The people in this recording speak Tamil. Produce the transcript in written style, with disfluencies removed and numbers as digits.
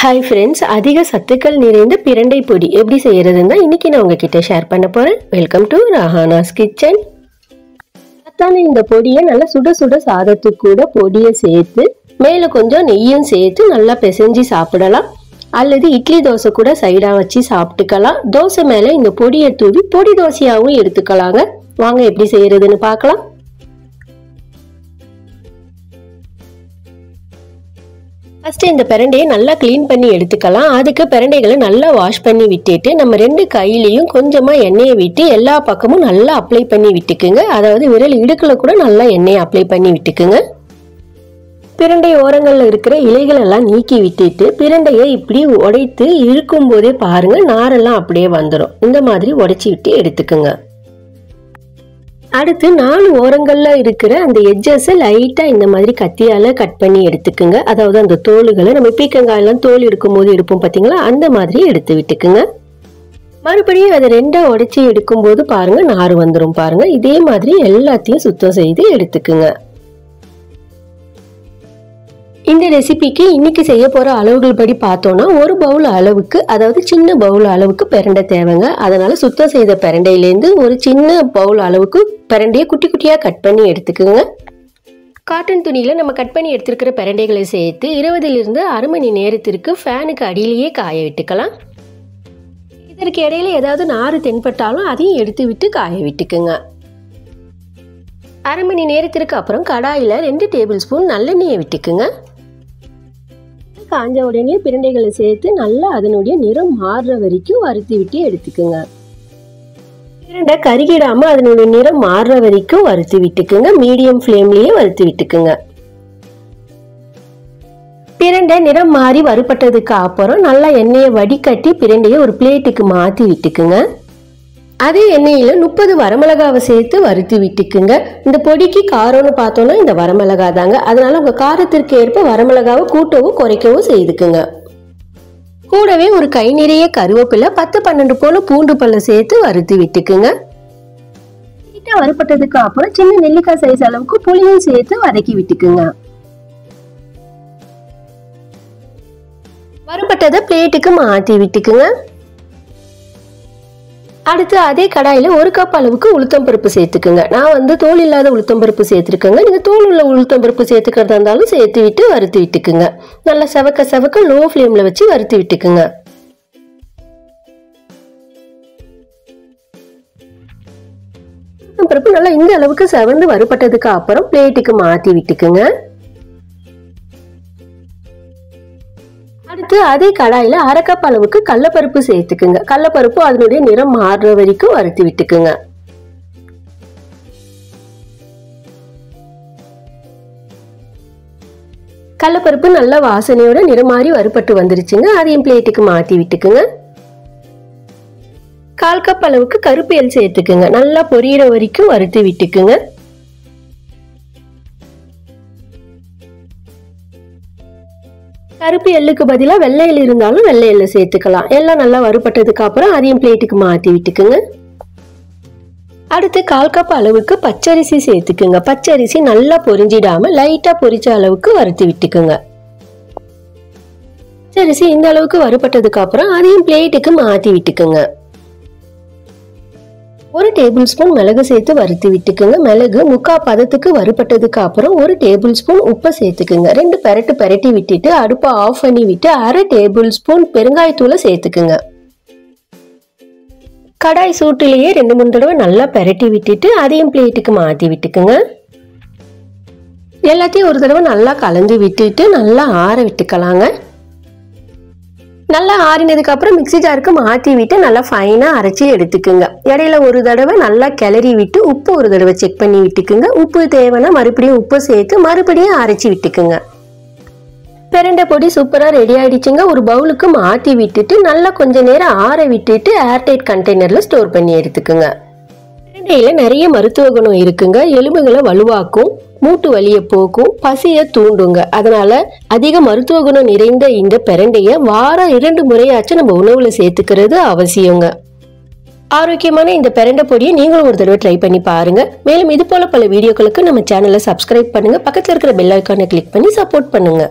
ஹாய் ஃப்ரெண்ட்ஸ், அதிக சத்துக்கள் நிறைந்த பிரண்டை பொடி எப்படி செய்யறதுன்னு தான் இன்னைக்கு நான் உங்ககிட்ட ஷேர் பண்ண போறேன். Welcome to Rahana's kitchen. சத்தான இந்த பொடியை நல்லா சுட சுட சாதத்துக்கு கூட பொடியை சேர்த்து மேலே கொஞ்சம் நெய்யும் சேர்த்து நல்லா பிசைஞ்சு சாப்பிடலாம். அல்லது இட்லி தோசை கூட சைடா வச்சு சாப்பிட்டுக்கலாம். தோசை மேலே இந்த பொடியை தூவி பொடி தோசையாகவும் எடுத்துக்கலாங்க. வாங்க எப்படி செய்யறதுன்னு பார்க்கலாம். ஃபர்ஸ்ட் இந்த பிரண்டையை நல்லா க்ளீன் பண்ணி எடுத்துக்கலாம். அதுக்கு பிரண்டைகளை நல்லா வாஷ் பண்ணி விட்டுட்டு நம்ம ரெண்டு கையிலையும் கொஞ்சமா எண்ணெயை விட்டு எல்லா பக்கமும் நல்லா அப்ளை பண்ணி விட்டுக்குங்க. அதாவது விரல் இடுக்குல கூட நல்லா எண்ணெயை அப்ளை பண்ணி விட்டுக்குங்க. பிரண்டை ஓரங்கள்ல இருக்கிற இலைகள் எல்லாம் நீக்கி விட்டுட்டு பிரண்டையை இப்படி உடைத்து இழுக்கும் போதே பாருங்க, நாரெல்லாம் அப்படியே வந்துடும். இந்த மாதிரி உடைச்சி விட்டு எடுத்துக்குங்க. அடுத்து 4 ஓரங்கள்ல இருக்கிற அந்த எட்ஜஸ் லைட்டா இந்த மாதிரி கத்தியால கட் பண்ணி எடுத்துக்குங்க. அதாவது அந்த தோலுகளை நம்ம பீக்கங்காயெல்லாம் தோல் எடுக்கும் போது எடுப்போம் பாத்தீங்களா, அந்த மாதிரி எடுத்து விட்டுக்குங்க. மறுபடியும் அதை ரெண்டா உடைச்சி எடுக்கும் போது பாருங்க, நார் வந்துடும் பாருங்க. இதே மாதிரி எல்லாத்தையும் சுத்தம் செய்து எடுத்துக்குங்க. இந்த ரெசிபிக்கு இன்னைக்கு செய்ய போற அளவுகள் படி பார்த்தோம்னா 1 பவுல் அளவுக்கு, அதாவது சின்ன பவுல் அளவுக்கு பிரண்டை தேவைங்க. அதனால சுத்தம் செய்த பிரண்டையிலேருந்து ஒரு சின்ன பவுல் அளவுக்கு பிரண்டையை குட்டி குட்டியா கட் பண்ணி எடுத்துக்குங்க. காட்டன் துணியில நம்ம கட் பண்ணி எடுத்துருக்கிற பிரண்டைகளை சேர்த்து 20லிருந்து அரை மணி நேரத்திற்கு ஃபேனுக்கு அடியிலேயே காய விட்டுக்கலாம். இதற்கு இடையில ஏதாவது நாறு தென்பட்டாலும் அதையும் எடுத்து விட்டு காய விட்டுக்குங்க. அரை மணி நேரத்திற்கு அப்புறம் கடாயில 2 டேபிள் ஸ்பூன் நல்லெண்ணெயை விட்டுக்குங்க. காஞ்ச உடனே பிரண்டைகளை சேர்த்து நல்லா அதனுடைய நிறம் மாறுற வரைக்கும் வறுத்து விட்டு எடுத்துக்குங்க. பிரண்டை கருகிடாம அதனுடைய நிறம் மாறுற வரைக்கும் வறுத்து விட்டுக்குங்க. மீடியம் ஃப்ளேம்லயே வறுத்து விட்டுக்குங்க. பிரண்டை நிறம் மாறி வறுபட்டதுக்கு அப்புறம் நல்லா எண்ணெயை வடிகட்டி பிரண்டையை ஒரு பிளேட்டுக்கு மாத்தி விட்டுக்குங்க. அதே எண்ணெயில 30 வரமிளகாவை சேர்த்து வறுத்து விட்டுக்குங்க. இந்த பொடிக்கு காரம்னு பார்த்தோம்னா இந்த வரமிளகா தாங்க. அதனால உங்க காரத்திற்கு ஏற்ப வரமிளகாவை கூட்டவும் குறைக்கவும் செய்துக்குங்க. கூடவே ஒரு கை நிறைய கருவேப்பிலை, 10-12 போல பூண்டு பல்ல சேர்த்து வறுத்து விட்டுக்குங்க. வறுபட்டதுக்கு அப்புறம் சின்ன நெல்லிக்காய் சைஸ் அளவுக்கு புளியும் சேர்த்து வதக்கி விட்டுக்குங்க. வறுபட்டதை பிளேட்டுக்கு மாத்தி விட்டுக்குங்க. அடுத்து அதே கடாயில 1 கப் அளவுக்கு உளுத்தம் பருப்பு சேர்த்துக்குங்க. நான் தோல் இல்லாத உளுத்தம் பருப்பு சேர்த்துருக்கேங்க. நீங்க தோல் உள்ள உளுத்தம் பருப்பு சேர்த்துக்கிறதா இருந்தாலும் சேர்த்து விட்டு வறுத்து விட்டுக்குங்க. நல்லா செவக்க செவக்க லோ ஃப்ளேம்ல வச்சு வறுத்து விட்டுக்குங்க. உளுத்தம் பருப்பு நல்லா இந்த அளவுக்கு செவந்து வறுபட்டதுக்கு அப்புறம் பிளேட்டுக்கு மாத்தி விட்டுக்குங்க. அடுத்து அதே கடாயில 1/2 கப் அளவுக்கு கடலைப்பருப்பு சேர்த்துக்குங்க. கடலைப்பருப்பு அதனுடைய நிறம் மாறுற வரைக்கும் வறுத்து விட்டுக்குங்க. கடலைப்பருப்பு நல்ல வாசனையோட நிறம் மாறி வறுபட்டு வந்துருச்சுங்க. அதையும் பிளேட்டுக்கு மாத்தி விட்டுக்குங்க. 1/4 கப் அளவுக்கு கருப்பு எள் சேர்த்துக்குங்க. நல்லா பொரியிற வரைக்கும் வறுத்து விட்டுக்குங்க. கருப்பு எள்ளுக்கு பதிலா வெள்ளை எள் இருந்தாலும் வெள்ளை எள்ளு சேர்த்துக்கலாம். எல்லாம் நல்லா வறுபட்டதுக்கு அப்புறம் அதையும் பிளேட்டுக்கு மாத்தி விட்டுக்குங்க. அடுத்து 1/4 கப் அளவுக்கு பச்சரிசி சேர்த்துக்குங்க. பச்சரிசி நல்லா பொரிஞ்சிடாம லைட்டா பொரிச்ச அளவுக்கு வறுத்து விட்டுக்குங்க. பச்சரிசி இந்த அளவுக்கு வறுபட்டதுக்கு அப்புறம் அதையும் பிளேட்டுக்கு மாத்தி விட்டுக்குங்க. 1 டேபிள் ஸ்பூன் மிளகு சேர்த்து வறுத்து விட்டுக்குங்க. மிளகு 3/4 பதத்துக்கு வறுபட்டதுக்கு அப்புறம் 1 டேபிள் ஸ்பூன் உப்பை சேர்த்துக்குங்க. 2 பெரட்டி விட்டுட்டு அடுப்பை ஆஃப் பண்ணி விட்டு 1/2 டேபிள் ஸ்பூன் பெருங்காயத்தூளை சேர்த்துக்குங்க. கடாய் சூட்டிலேயே 2-3 தடவை நல்லா பெரட்டி விட்டுட்டு அதையும் பிளேட்டுக்கு மாத்தி விட்டுக்குங்க. எல்லாத்தையும் ஒரு தடவை நல்லா கலந்து விட்டுட்டு நல்லா ஆற விட்டுக்கலாங்க. நல்லா ஆறினதுக்கு அப்புறம் மிக்ஸி ஜாருக்கு மாத்தி விட்டு நல்லா ஃபைனா அரைச்சி எடுத்துக்குங்க. இடையில ஒரு தடவை நல்லா கிளறி விட்டு உப்பு ஒரு தடவை செக் பண்ணி விட்டுக்குங்க. உப்பு தேவைன்னா மறுபடியும் உப்பு சேர்த்து மறுபடியும் அரைச்சி விட்டுக்குங்க. பிரண்டை பொடி சூப்பரா ரெடி ஆயிடுச்சுங்க. ஒரு பவுலுக்கு மாத்தி விட்டுட்டு நல்லா கொஞ்ச நேரம் ஆற விட்டுட்டு ஏர்டைட் கண்டெய்னர்ல ஸ்டோர் பண்ணி எடுத்துக்குங்க. பிரண்டையில நிறைய மருத்துவ குணம் இருக்குங்க. எலும்புகளை வலுவாக்கும், மூட்டு வலியை போக்கும், பசியை தூண்டுங்க. அதனால அதிக மருத்துவ குணம் நிறைந்த இந்த பிரண்டைய வாரம் 2 முறையாச்சும் நம்ம உணவுல சேர்த்துக்கிறது அவசியங்க. ஆரோக்கியமான இந்த பிரண்டை பொடியை நீங்களும் ஒரு தடவை ட்ரை பண்ணி பாருங்க. மேலும் இது போல பல வீடியோக்களுக்கு நம்ம சேனலை சப்ஸ்கிரைப் பண்ணுங்க. பக்கத்துல இருக்கிற பெல் ஐகானை கிளிக் பண்ணி சப்போர்ட் பண்ணுங்க.